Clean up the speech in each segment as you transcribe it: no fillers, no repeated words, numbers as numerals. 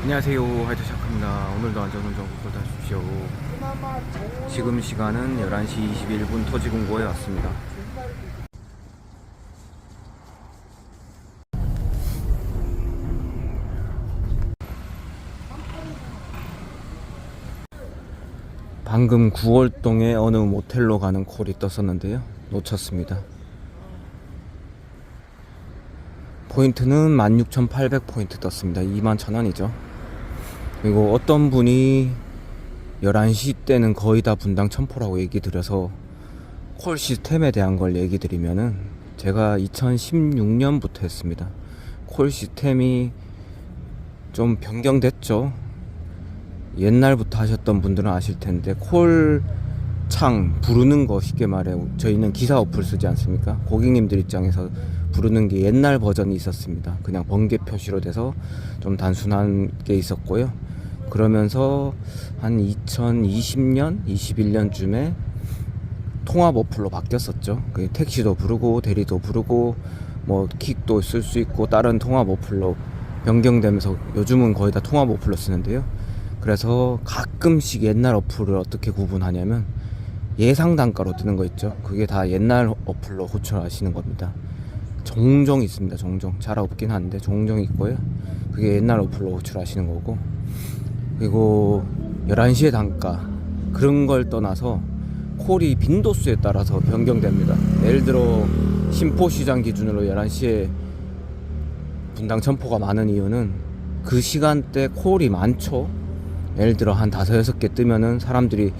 안녕하세요, 하이드샤크입니다. 오늘도 안전운전 꼭 하십시오. 지금 시간은 11시 21분 토지공고에 왔습니다. 방금 9월동에 어느 모텔로 가는 콜이 떴었는데요, 놓쳤습니다. 포인트는 16,800포인트 떴습니다. 21,000원이죠. 그리고 어떤 분이 11시 때는 거의 다 분당 첨포라고 얘기 드려서 콜 시스템에 대한 걸 얘기 드리면은, 제가 2016년부터 했습니다. 콜 시스템이 좀 변경됐죠. 옛날부터 하셨던 분들은 아실 텐데, 콜 창 부르는 거, 쉽게 말해 저희는 기사 어플 쓰지 않습니까? 고객님들 입장에서 부르는 게 옛날 버전이 있었습니다. 그냥 번개 표시로 돼서 좀 단순한 게 있었고요. 그러면서 한 2020년, 21년쯤에 통합 어플로 바뀌었었죠. 택시도 부르고 대리도 부르고 뭐 킥도 쓸 수 있고 다른 통합 어플로 변경되면서 요즘은 거의 다 통합 어플로 쓰는데요. 그래서 가끔씩 옛날 어플을 어떻게 구분하냐면, 예상 단가로 뜨는 거 있죠. 그게 다 옛날 어플로 호출하시는 겁니다. 종종 있습니다. 종종. 잘 없긴 한데 종종 있고요. 그게 옛날 어플로 호출하시는 거고, 그리고 11시에 단가 그런 걸 떠나서 콜이 빈도수에 따라서 변경됩니다. 예를 들어 신포시장 기준으로 11시에 분당 첨포가 많은 이유는 그 시간대 콜이 많죠. 예를 들어 한 5, 6개 뜨면은 사람들이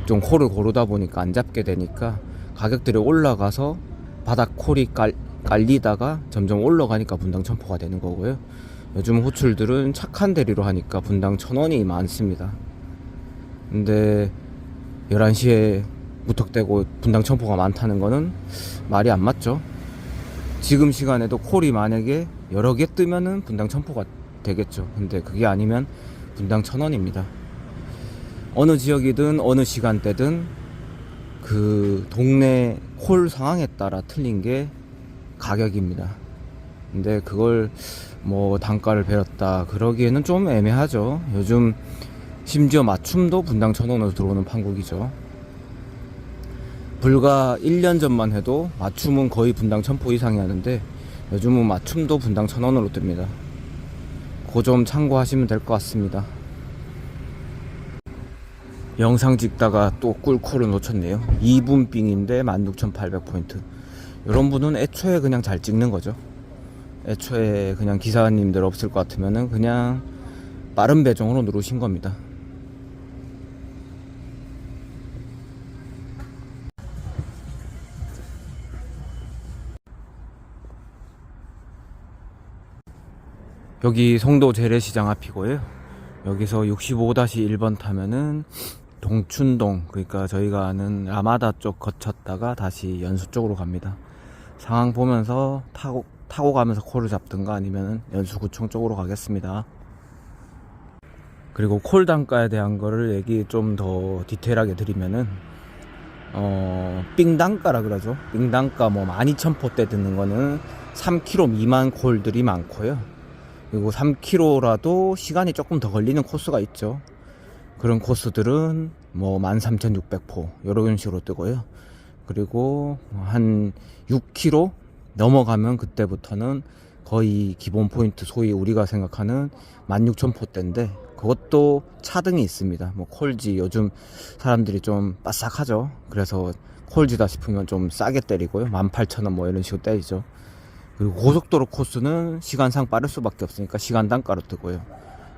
좀 콜을 고르다 보니까 안 잡게 되니까 가격들이 올라가서 바닥 콜이 깔리다가 점점 올라가니까 분당 첨포가 되는 거고요. 요즘 호출들은 착한 대리로 하니까 분당 1,000원이 많습니다. 근데 11시에 무턱대고 분당 첨포가 많다는 거는 말이 안 맞죠. 지금 시간에도 콜이 만약에 여러 개 뜨면은 분당 첨포가 되겠죠. 근데 그게 아니면 분당 1,000원입니다. 어느 지역이든 어느 시간대든 그 동네 콜 상황에 따라 틀린 게 가격입니다. 근데 그걸 뭐 단가를 배웠다 그러기에는 좀 애매하죠. 요즘 심지어 맞춤도 분당 1,000원으로 들어오는 판국이죠. 불과 1년 전만 해도 맞춤은 거의 분당 1,000포 이상이 하는데, 요즘은 맞춤도 분당 1,000원으로 뜹니다. 그 점 참고하시면 될 것 같습니다. 영상 찍다가 또 꿀콜을 놓쳤네요. 2분 빙인데 16,800포인트. 이런 분은 애초에 그냥 잘 찍는 거죠. 애초에 그냥 기사님들 없을 것 같으면은 그냥 빠른 배정으로 누르신 겁니다. 여기 송도 재래시장 앞이고요. 여기서 65-1번 타면은 동춘동, 그러니까 저희가 아는 라마다 쪽 거쳤다가 다시 연수 쪽으로 갑니다. 상황 보면서 타고 가면서 콜을 잡든가 아니면 연수구청 쪽으로 가겠습니다. 그리고 콜 단가에 대한 거를 얘기 좀 더 디테일하게 드리면은, 삥 단가라 그러죠. 삥 단가 뭐 12,000포대 듣는 거는 3km 미만 콜들이 많고요. 그리고 3km라도 시간이 조금 더 걸리는 코스가 있죠. 그런 코스들은 뭐 13,600포 이런 식으로 뜨고요. 그리고 한 6km 넘어가면 그때부터는 거의 기본 포인트, 소위 우리가 생각하는 16,000포대인데, 그것도 차등이 있습니다. 뭐 콜지 요즘 사람들이 좀 빠싹하죠. 그래서 콜지다 싶으면 좀 싸게 때리고요. 18,000원 뭐 이런 식으로 때리죠. 그리고 고속도로 코스는 시간상 빠를 수밖에 없으니까 시간 단가로 뜨고요.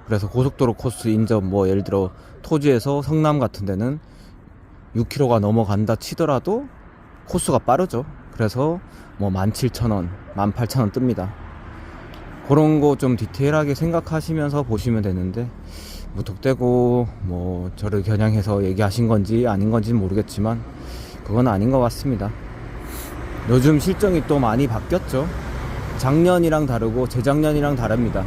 그래서 고속도로 코스 인접, 뭐 예를 들어 토지에서 성남 같은 데는 6km가 넘어간다 치더라도 코스가 빠르죠. 그래서 뭐 17,000원, 18,000원 뜹니다. 그런 거 좀 디테일하게 생각하시면서 보시면 되는데, 무턱대고 뭐 저를 겨냥해서 얘기하신 건지 아닌 건지는 모르겠지만 그건 아닌 것 같습니다. 요즘 실정이 또 많이 바뀌었죠. 작년이랑 다르고 재작년이랑 다릅니다.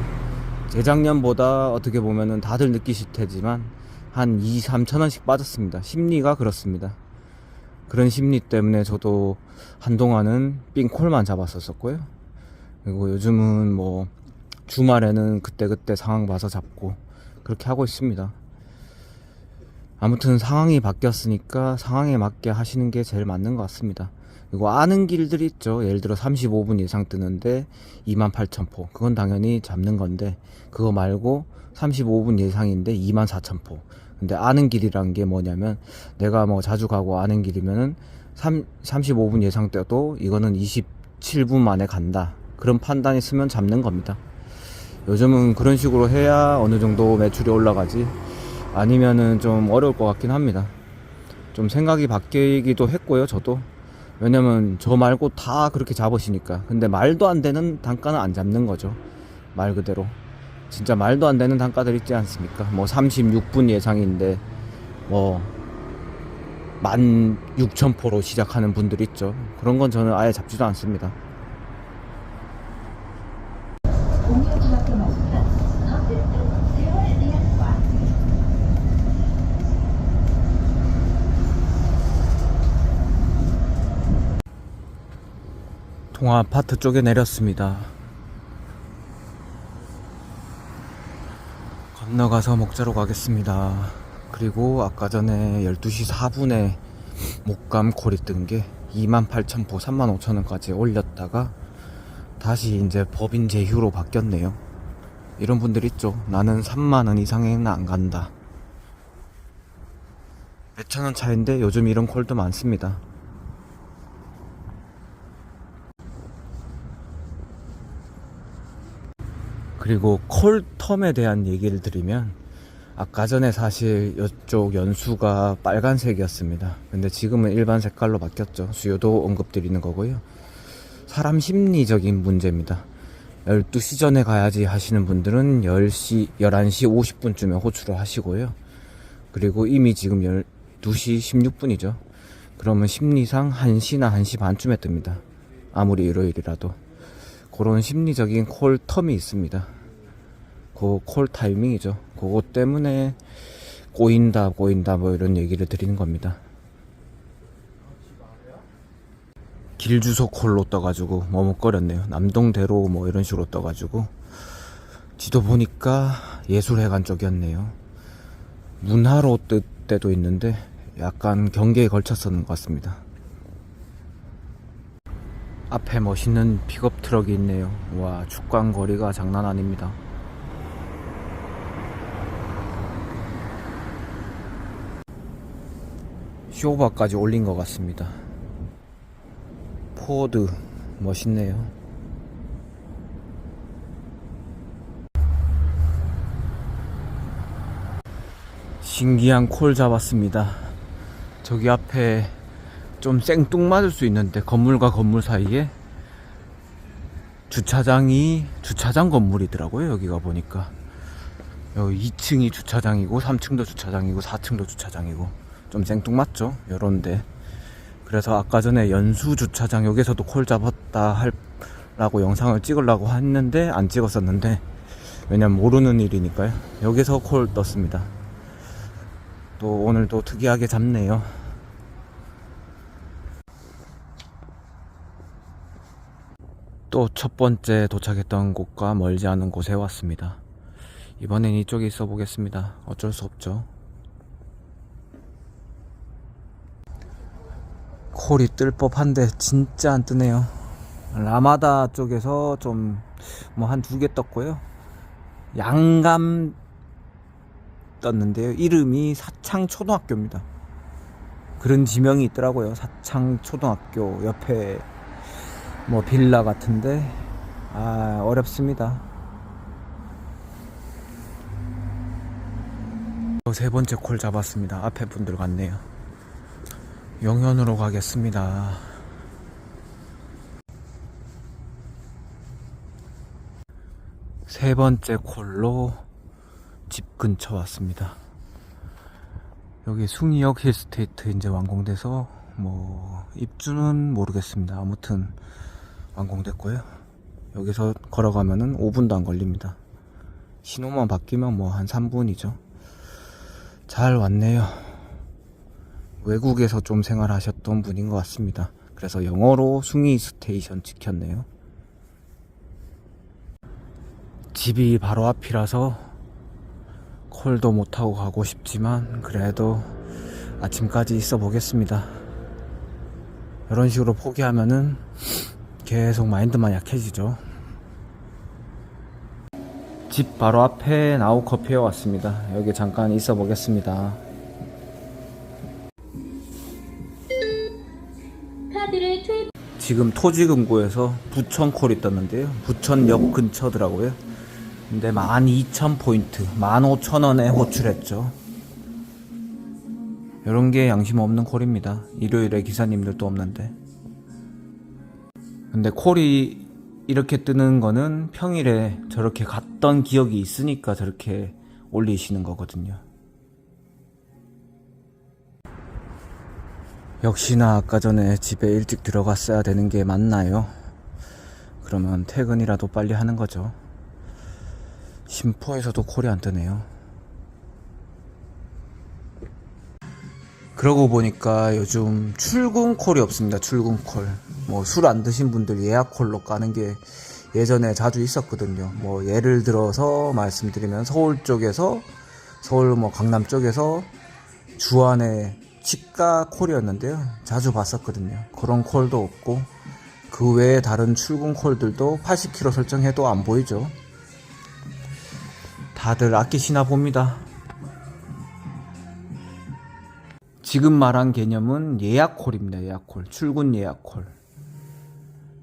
재작년보다 어떻게 보면은 다들 느끼실 테지만 한 2-3천원씩 빠졌습니다. 심리가 그렇습니다. 그런 심리 때문에 저도 한동안은 삥콜만 잡았었고요. 그리고 요즘은 뭐 주말에는 그때그때 상황 봐서 잡고 그렇게 하고 있습니다. 아무튼 상황이 바뀌었으니까 상황에 맞게 하시는 게 제일 맞는 것 같습니다. 그리고 아는 길들이 있죠. 예를 들어 35분 이상 뜨는데 28,000포, 그건 당연히 잡는 건데, 그거 말고 35분 예상인데 24,000포. 근데 아는 길이란 게 뭐냐면, 내가 뭐 자주 가고 아는 길이면은 35분 예상 떠도 이거는 27분 만에 간다, 그런 판단이 있으면 잡는 겁니다. 요즘은 그런 식으로 해야 어느 정도 매출이 올라가지, 아니면은 좀 어려울 것 같긴 합니다. 좀 생각이 바뀌기도 했고요, 저도. 왜냐면 저 말고 다 그렇게 잡으시니까. 근데 말도 안 되는 단가는 안 잡는 거죠, 말 그대로. 진짜 말도 안 되는 단가들 있지 않습니까? 뭐 36분 예상인데 뭐 16,000포로 시작하는 분들 있죠. 그런 건 저는 아예 잡지도 않습니다. 동아 아파트 쪽에 내렸습니다. 건너가서 목자로 가겠습니다. 그리고 아까 전에 12시 4분에 목감 콜이 뜬 게 28,000포 35,000원까지 올렸다가 다시 이제 법인 제휴로 바뀌었네요. 이런 분들 있죠. 나는 3만원 이상에는 안 간다. 몇천원 차인데 요즘 이런 콜도 많습니다. 그리고 콜텀에 대한 얘기를 드리면, 아까 전에 사실 이쪽 연수가 빨간색이었습니다. 근데 지금은 일반 색깔로 바뀌었죠. 수요도 언급드리는 거고요. 사람 심리적인 문제입니다. 12시 전에 가야지 하시는 분들은 10시, 11시 50분쯤에 호출을 하시고요. 그리고 이미 지금 12시 16분이죠. 그러면 심리상 1시나 1시 반쯤에 뜹니다. 아무리 일요일이라도. 그런 심리적인 콜 텀이 있습니다. 그 콜 타이밍이죠. 그거 때문에 꼬인다 뭐 이런 얘기를 드리는 겁니다. 길 주소 콜로 떠가지고 머뭇거렸네요. 남동대로 뭐 이런 식으로 떠가지고. 지도 보니까 예술회관 쪽이었네요. 문화로 뜰 때도 있는데 약간 경계에 걸쳤었는 것 같습니다. 앞에 멋있는 픽업 트럭이 있네요. 와, 축광거리가 장난 아닙니다. 쇼바까지 올린 것 같습니다. 포드 멋있네요. 신기한 콜 잡았습니다. 저기 앞에 좀 생뚱맞을 수 있는데 건물과 건물 사이에 주차장 건물이더라고요. 여기가 보니까 여기 2층이 주차장이고 3층도 주차장이고 4층도 주차장이고 좀 생뚱맞죠, 요런데. 그래서 아까 전에 연수 주차장 여기서도 콜 잡았다 하려고 영상을 찍으려고 했는데 안 찍었었는데, 왜냐면 모르는 일이니까요. 여기서 콜 떴습니다. 또 오늘도 특이하게 잡네요. 또 첫 번째 도착했던 곳과 멀지 않은 곳에 왔습니다. 이번엔 이쪽에 있어 보겠습니다. 어쩔 수 없죠. 콜이 뜰 법한데 진짜 안 뜨네요. 라마다 쪽에서 좀 뭐 한 2개 떴고요. 양감 떴는데요. 이름이 사창초등학교입니다. 그런 지명이 있더라고요. 사창초등학교 옆에 뭐 빌라 같은데, 어렵습니다. 세 번째 콜 잡았습니다. 앞에 분들 같네요. 영현으로 가겠습니다. 세 번째 콜로 집 근처 왔습니다. 여기 숭이역 힐스테이트 이제 완공돼서 뭐 입주는 모르겠습니다. 아무튼 완공됐고요. 여기서 걸어가면은 5분도 안 걸립니다. 신호만 바뀌면 뭐 한 3분이죠. 잘 왔네요. 외국에서 좀 생활하셨던 분인 것 같습니다. 그래서 영어로 숭이 스테이션 찍혔네요. 집이 바로 앞이라서 콜도 못하고 가고 싶지만 그래도 아침까지 있어 보겠습니다. 이런 식으로 포기하면은 계속 마인드만 약해지죠. 집 바로 앞에 나우커피에 왔습니다. 여기 잠깐 있어 보겠습니다. 지금 토지금고에서 부천콜이 떴는데요. 부천역 근처더라고요. 근데 12,000포인트 15,000원에 호출했죠. 요런게 양심 없는 콜입니다. 일요일에 기사님들도 없는데. 근데 콜이 이렇게 뜨는 거는 평일에 저렇게 갔던 기억이 있으니까 저렇게 올리시는 거거든요. 역시나 아까 전에 집에 일찍 들어갔어야 되는 게 맞나요? 그러면 퇴근이라도 빨리 하는 거죠. 심포에서도 콜이 안 뜨네요. 그러고 보니까 요즘 출근 콜이 없습니다. 출근 콜. 뭐 술 안 드신 분들 예약 콜로 까는 게 예전에 자주 있었거든요. 뭐 예를 들어서 말씀드리면 서울 쪽에서 서울 뭐 강남 쪽에서 주안에 치과 콜이었는데요. 자주 봤었거든요. 그런 콜도 없고 그 외에 다른 출근 콜들도 80km 설정해도 안 보이죠. 다들 아끼시나 봅니다. 지금 말한 개념은 예약콜입니다. 예약콜. 출근 예약콜.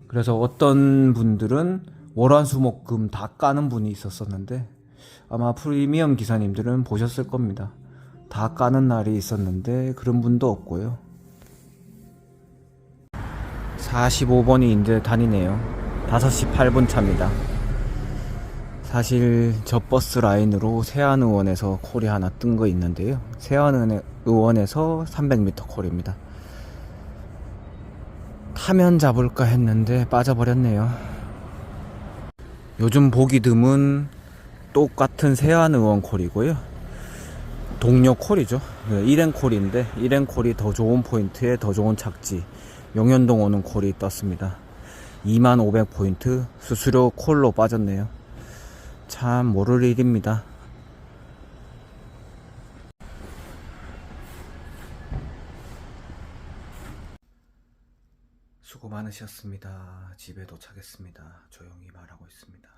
그래서 어떤 분들은 월화수목금 다 까는 분이 있었었는데 아마 프리미엄 기사님들은 보셨을 겁니다. 다 까는 날이 있었는데 그런 분도 없고요. 45번이 이제 다니네요. 5시 8분 차입니다. 사실 저 버스 라인으로 세안의원에서 콜이 하나 뜬 거 있는데요. 세안의원에서 300m 콜입니다. 타면 잡을까 했는데 빠져버렸네요. 요즘 보기 드문 똑같은 세안의원 콜이고요. 동료 콜이죠. 일행 콜인데 일행 콜이 더 좋은 포인트에 더 좋은 착지. 용현동 오는 콜이 떴습니다. 2500포인트 수수료 콜로 빠졌네요. 참 모를 일입니다. 수고 많으셨습니다. 집에 도착했습니다. 조용히 말하고 있습니다.